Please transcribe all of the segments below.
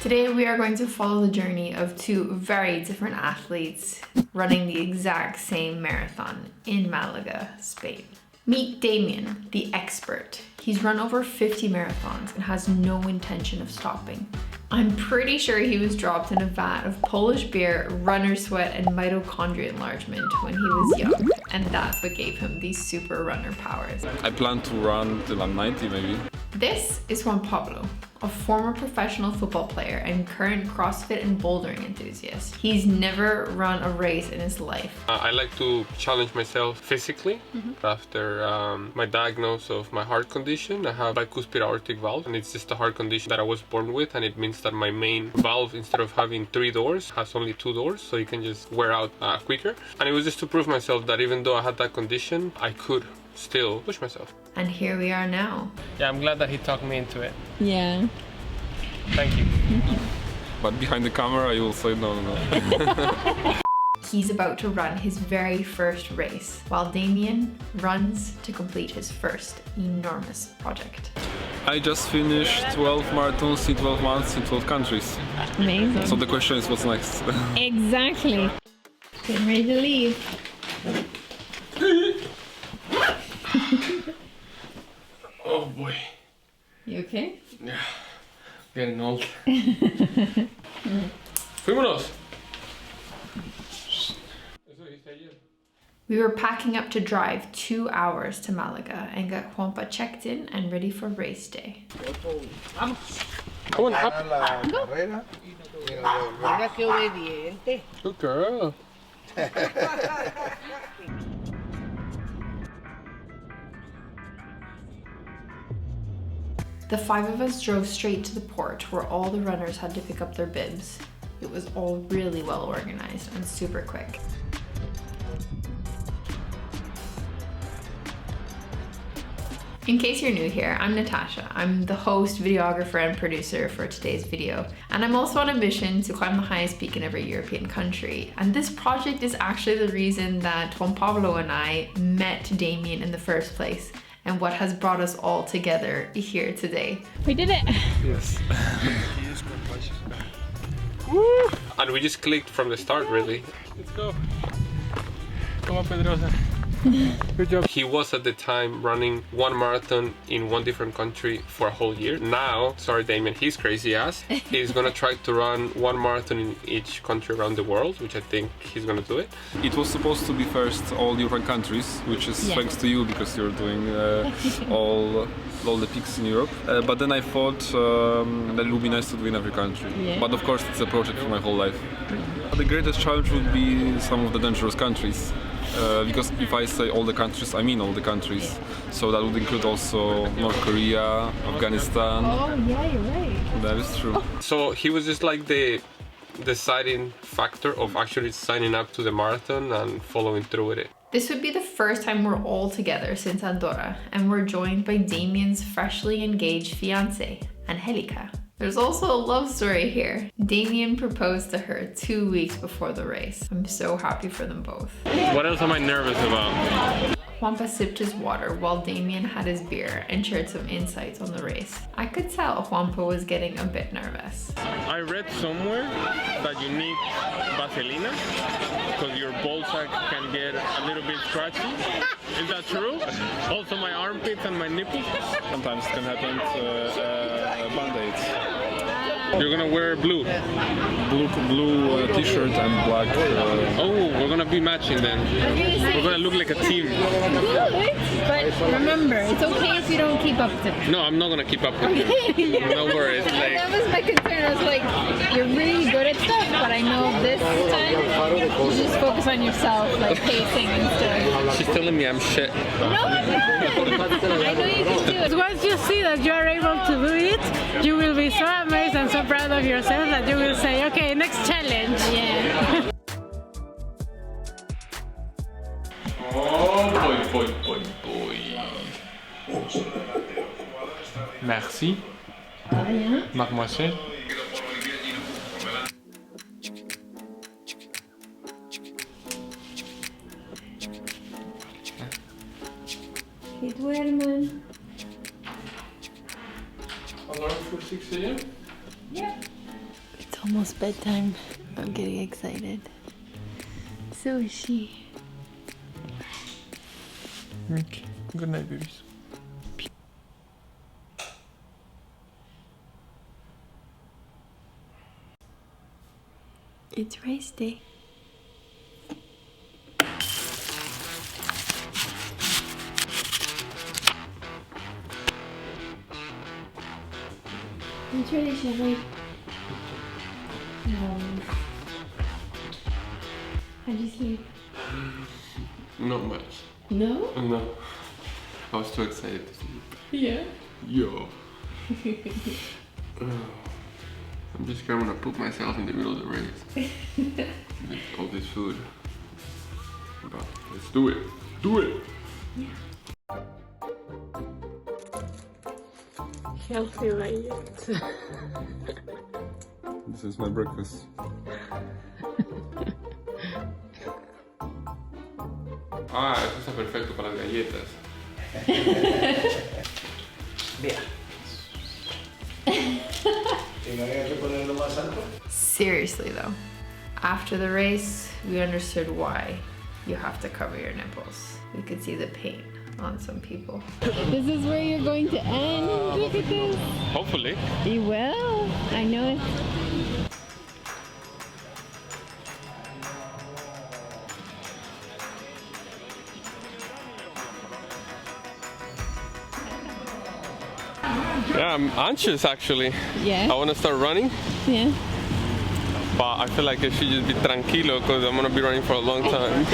Today we are going to follow the journey of two very different athletes running the exact same marathon in Malaga, Spain. Meet Damien, the expert. He's run over 50 marathons and has no intention of stopping. I'm pretty sure he was dropped in a vat of Polish beer, runner sweat, and mitochondria enlargement when he was young, and that's what gave him these super runner powers. I plan to run till I'm 90 maybe. This is Juan Pablo, a former professional football player and current CrossFit and bouldering enthusiast. He's never run a race in his life. I like to challenge myself physically. After my diagnosis of my heart condition, I have bicuspid aortic valve, and it's just a heart condition that I was born with, and it means that my main valve, instead of having 3 doors, has only 2 doors, so it can just wear out quicker. And it was just to prove myself that even though I had that condition, I could still push myself. And here we are now. Yeah, I'm glad that he talked me into it. Yeah. Thank you. But behind the camera you will say no. He's about to run his very first race, while Damien runs to complete his first enormous project. I just finished 12 marathons in 12 months in 12 countries. Amazing. So the question is what's next? Exactly. Getting ready to leave. Oh boy. You okay? Yeah. Getting old. Fuímonos. We were packing up to drive 2 hours to Malaga and got Juanpa checked in and ready for race day. Come on, up. Mira qué obediente. Good girl. The 5 of us drove straight to the port where all the runners had to pick up their bibs. It was all really well organized and super quick. In case you're new here, I'm Natasha. I'm the host, videographer, and producer for today's video. And I'm also on a mission to climb the highest peak in every European country. And this project is actually the reason that Juan Pablo and I met Damien in the first place, and what has brought us all together here today. We did it. Yes. Woo! And we just clicked from the start, really. Let's go. Come on, Pedrosa. Good job. He was at the time running 1 marathon in 1 different country for a whole year. Now, sorry Damien, he's crazy ass. He's gonna try to run 1 marathon in each country around the world, which I think he's gonna do it. It was supposed to be first all European countries, which is thanks to you because you're doing all the peaks in Europe. But then I thought that it would be nice to do in every country. Yeah. But of course it's a project for my whole life. The greatest challenge would be some of the dangerous countries. Because if I say all the countries, I mean all the countries. So that would include also North Korea, Afghanistan. Oh yeah, you're right. That is true. So he was just like the deciding factor of actually signing up to the marathon and following through with it. This would be the first time we're all together since Andorra, and we're joined by Damien's freshly engaged fiancée, Angelica. There's also a love story here. Damien proposed to her 2 weeks before the race. I'm so happy for them both. What else am I nervous about? Juanpa sipped his water while Damien had his beer and shared some insights on the race. I could tell Juanpa was getting a bit nervous. I read somewhere that you need Vaselina because your ballsack can get a little bit scratchy. Is that true? Also my armpits and my nipples? Sometimes it can happen band-aids. You're gonna wear blue. Blue t-shirt and black. Oh, we're gonna be matching then. We're gonna look like a team. Good. But remember, it's okay if you don't keep up to it. No, I'm not gonna keep up with you. No worries. Like, That was my concern. I was like, you're really good at stuff, but I know this time you just focus on yourself, like pacing and stuff. she's telling me I'm shit. No, I'm not. I know you can do it. Once you see that you are able to do it, you will be so amazed and so proud of yourself that you will say, okay, next challenge. Yeah. Oh boy. Merci. Mademoiselle. Que duerman. Alarm for 6 a.m.? Yeah. almost bedtime. I'm getting excited. So is she. Okay. Good night, babies. It's race day. It's ready, Shelly. How'd you sleep? Not much. No? No. I was too excited to sleep. Yeah. Yo. I'm just scared I'm gonna poop myself in the middle of the race. With all this food. But let's do it. Do it! Healthy diet. This is my breakfast. Eso está perfecto para las galletas. Seriously though, after the race, we understood why you have to cover your nipples. We could see the pain on some people. This is where you're going to end. Look at this. Hopefully. You will. I know it. Yeah, I'm anxious actually. Yeah. I want to start running, Yeah. but I feel like I should just be tranquilo because I'm gonna be running for a long time.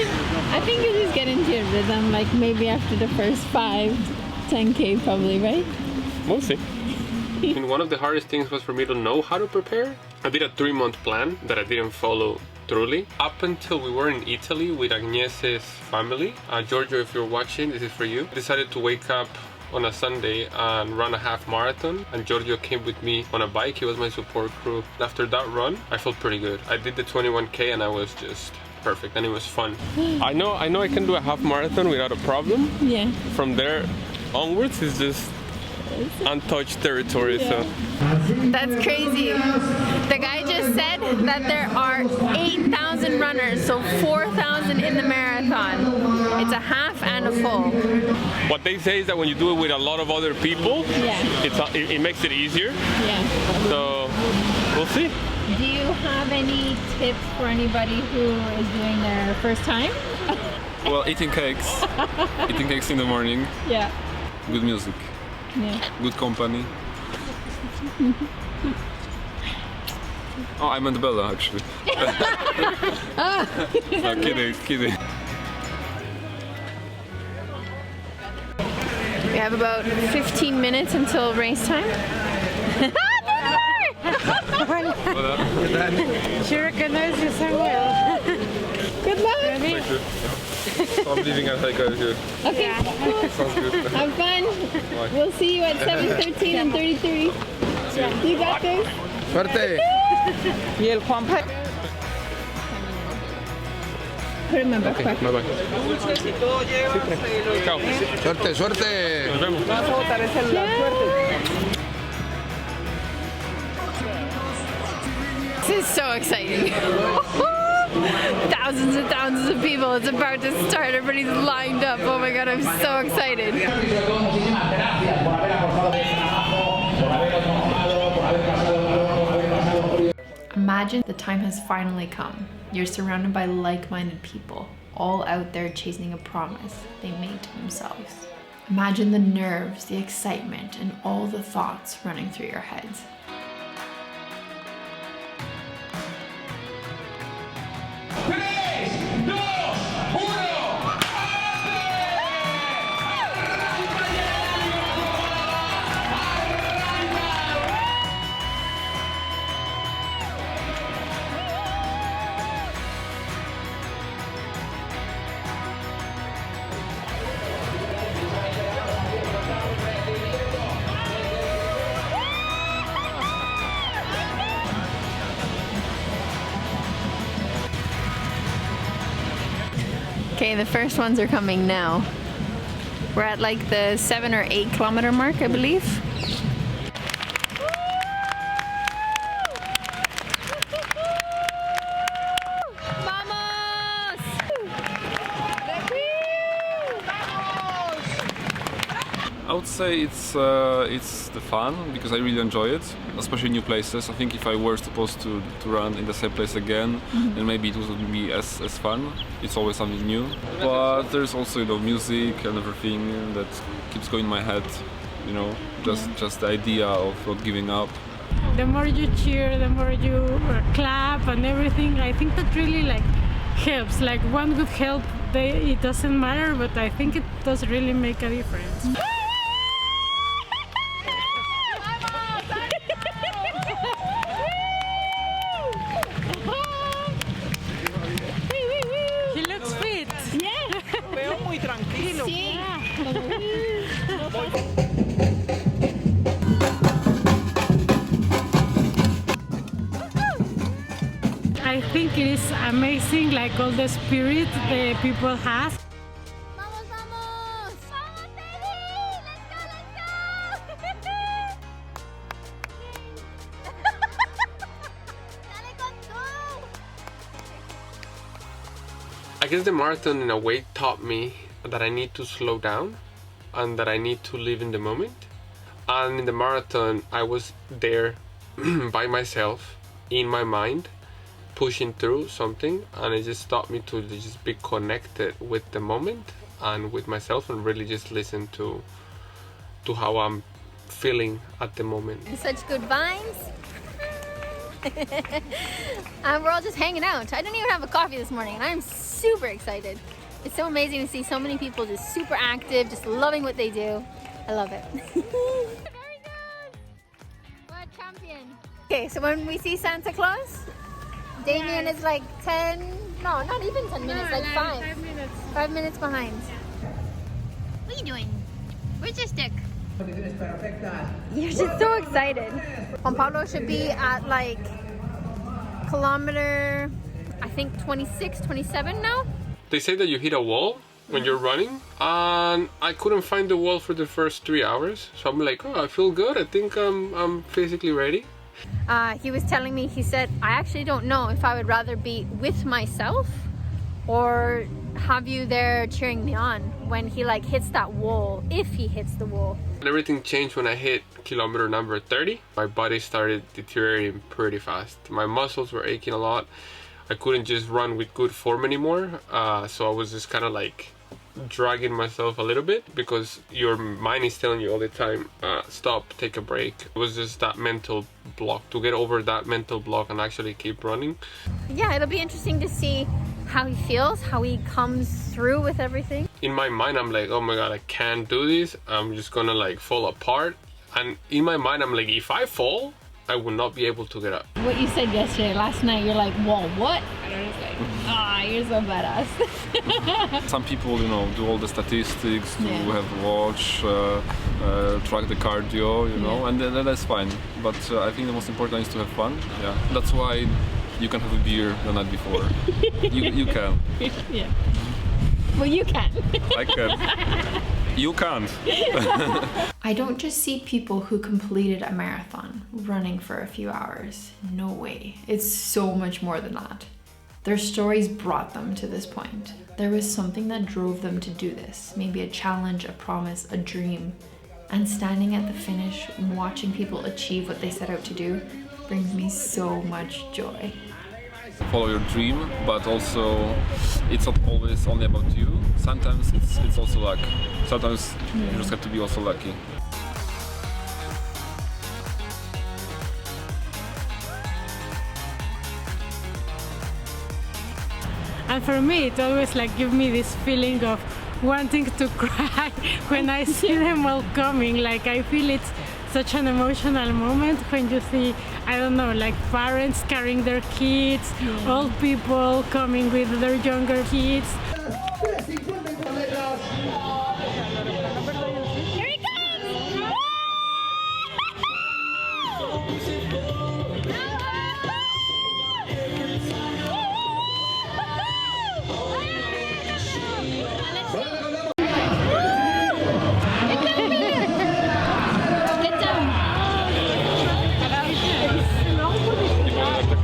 I think you just get into your rhythm, like maybe after the first 5-10K probably, right? We'll see. And one of the hardest things was for me to know how to prepare. I did a 3-month plan that I didn't follow truly. Up until we were in Italy with Agnes's family. Giorgio, if you're watching, this is for you. I decided to wake up on a Sunday and run a half marathon, and Giorgio came with me on a bike. He was my support crew. After that run, I felt pretty good. I did the 21K and I was just perfect, and it was fun. I know I can do a half marathon without a problem. Yeah. From there onwards, it's just untouched territory. So That's crazy. The guy just said that there are 8,000 runners, so 4,000 in the marathon. It's a half and a full. what they say is that when you do it with a lot of other people, Yeah. it makes it easier. Yeah. So we'll see. Do you have any tips for anybody who is doing their first time? Well, eating cakes. Eating cakes in the morning. Yeah. Good music. Yeah. Good company. Oh, I meant Bella actually. No, kidding. We have about 15 minutes until race time. She recognizes you so well. Good luck. Ready? Thank you. So I'm leaving at like here. Okay. Sounds good. Have fun. We'll see you at 7:13 and 33. You got this. Suerte. Y el Juanpa. Put in my backpack. Bye bye. Ciao. Suerte, suerte. Nos vemos. This is so exciting. Thousands and thousands of people. It's about to start. Everybody's lined up. Oh my god, I'm so excited. Imagine the time has finally come. You're surrounded by like-minded people, all out there chasing a promise they made to themselves. Imagine the nerves, the excitement, and all the thoughts running through your heads. Okay, the first ones are coming now. We're at like the 7 or 8 kilometer mark, I believe. would say it's the fun because I really enjoy it, especially new places. I think if I were supposed to run in the same place again, then maybe it wouldn't be as fun. It's always something new. But there's also music and everything that keeps going in my head. Just the idea of not giving up. The more you cheer, the more you clap and everything, I think that really helps. Like one good help, it doesn't matter, but I think it does really make a difference. He looks fit. Yeah. Veo muy tranquilo. Sí. I think it is amazing, like all the spirit the people have. Vamos, vamos! Vamos, Teddy! Let's go, Dale con todo! I guess the marathon in a way taught me that I need to slow down and that I need to live in the moment. And in the marathon, I was there by myself, in my mind, pushing through something, and it just taught me to just be connected with the moment and with myself and really just listen to how I'm feeling at the moment. Such good vibes. And we're all just hanging out. I didn't even have a coffee this morning and I'm super excited. It's so amazing to see so many people just super active, just loving what they do. I love it. Very good. What champion? Okay, so when we see Santa Claus, Damien is like 10, no, not even 10 minutes, like 5. 5 minutes. 5 minutes behind. What are you doing? Where's your stick? You're just so excited. Juan Pablo should be at like kilometer, I think 26, 27 now. They say that you hit a wall when you're running, and I couldn't find the wall for the first 3 hours. So I'm like, oh, I feel good. I think I'm physically ready. He was telling me, he said, I actually don't know if I would rather be with myself or have you there cheering me on when he like hits that wall, if he hits the wall. Everything changed when I hit kilometer number 30. My body started deteriorating pretty fast. My muscles were aching a lot. I couldn't just run with good form anymore. So I was just kind of like dragging myself a little bit because your mind is telling you all the time, stop, take a break. It was just that mental block, to get over that mental block and actually keep running. Yeah, it'll be interesting to see how he feels, how he comes through with everything. In my mind, I'm like, oh my god, I can't do this. I'm just gonna like fall apart. And in my mind, I'm like, if I fall, I will not be able to get up. What you said yesterday, last night, you're like, whoa, what? And I was like, you're so badass. Some people, do all the statistics, to have watch, track the cardio, and then that's fine. But I think the most important is to have fun. Yeah, that's why you can have a beer the night before. you can. Yeah. Well, you can. I can. You can't. I don't just see people who completed a marathon running for a few hours. No way. It's so much more than that. Their stories brought them to this point. There was something that drove them to do this. Maybe a challenge, a promise, a dream. And standing at the finish, watching people achieve what they set out to do, brings me so much joy. Follow your dream, but also it's not always only about you. Sometimes it's also luck. Sometimes you just have to be also lucky. And for me, it always gives me this feeling of wanting to cry when I see them all coming. I feel it's such an emotional moment when you see, I don't know, parents carrying their kids, old people coming with their younger kids. Here he comes!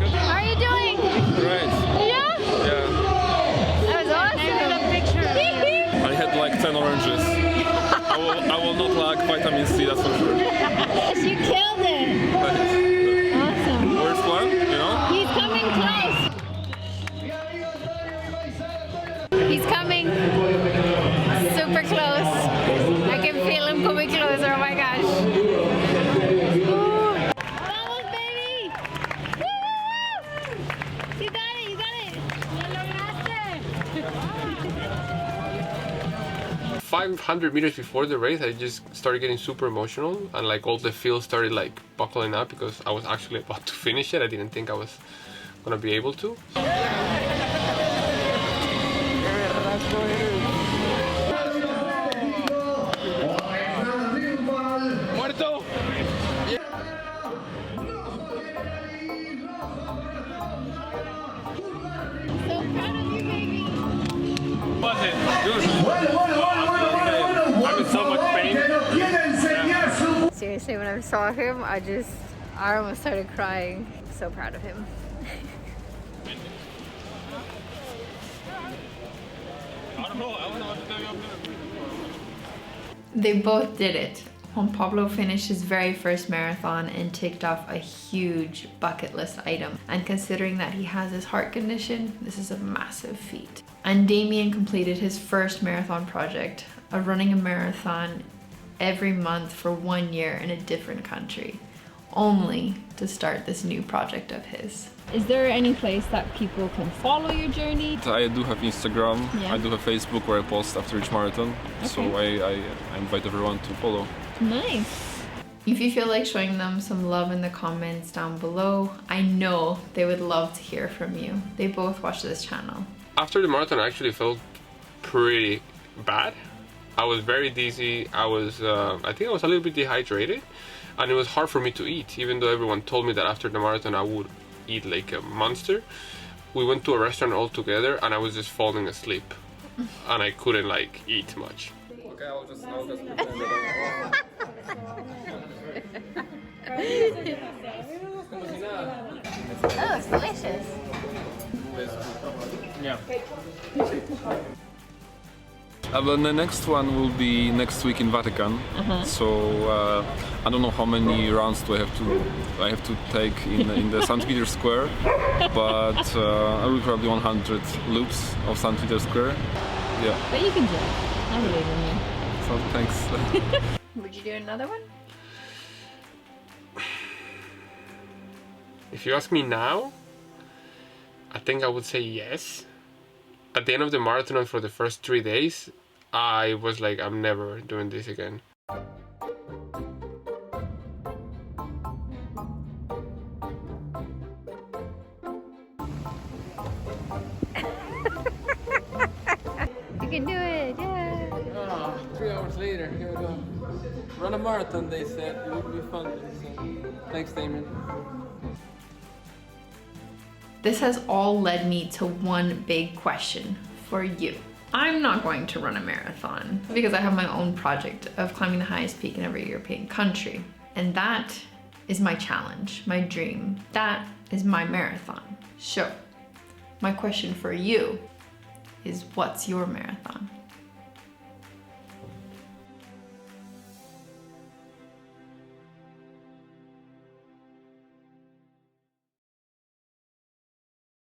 How are you doing? Great. Yeah? Yeah. That was awesome. 500 meters before the race, I just started getting super emotional, and like all the feels started like buckling up because I was actually about to finish it. I didn't think I was gonna be able to. Muerto. So proud of you, baby. Was it? I'm in so much pain. Seriously, when I saw him, I almost started crying. So proud of him. They both did it. Juan Pablo finished his very first marathon and ticked off a huge bucket list item. And considering that he has his heart condition, this is a massive feat. And Damien completed his first marathon project of running a marathon every month for 1 year in a different country, only to start this new project of his. Is there any place that people can follow your journey? I do have Instagram, Yeah. I do have Facebook where I post after each marathon, so I invite everyone to follow. Nice. If you feel like showing them some love in the comments down below, I know they would love to hear from you. They both watch this channel. After the marathon, I actually felt pretty bad. I was very dizzy. I think I was a little bit dehydrated, and it was hard for me to eat, even though everyone told me that after the marathon I would eat like a monster. We went to a restaurant all together, and I was just falling asleep, and I couldn't like eat much. Okay, I'll just Oh, it's delicious. Yeah. But the next one will be next week in Vatican. So I don't know how many rounds do I have to take in the St. Peter's Square, but I will probably 100 loops of St. Peter's Square. Yeah. But you can do it. I believe in you. So thanks. Would you do another one? If you ask me now, I think I would say yes. At the end of the marathon and for the first 3 days, I was like, I'm never doing this again. You can do it, yeah. 3 hours later, here we go. Run a marathon, they said. It would be fun. So, thanks, Damien. This has all led me to one big question for you. I'm not going to run a marathon because I have my own project of climbing the highest peak in every European country. And that is my challenge, my dream. That is my marathon. So, my question for you is, what's your marathon?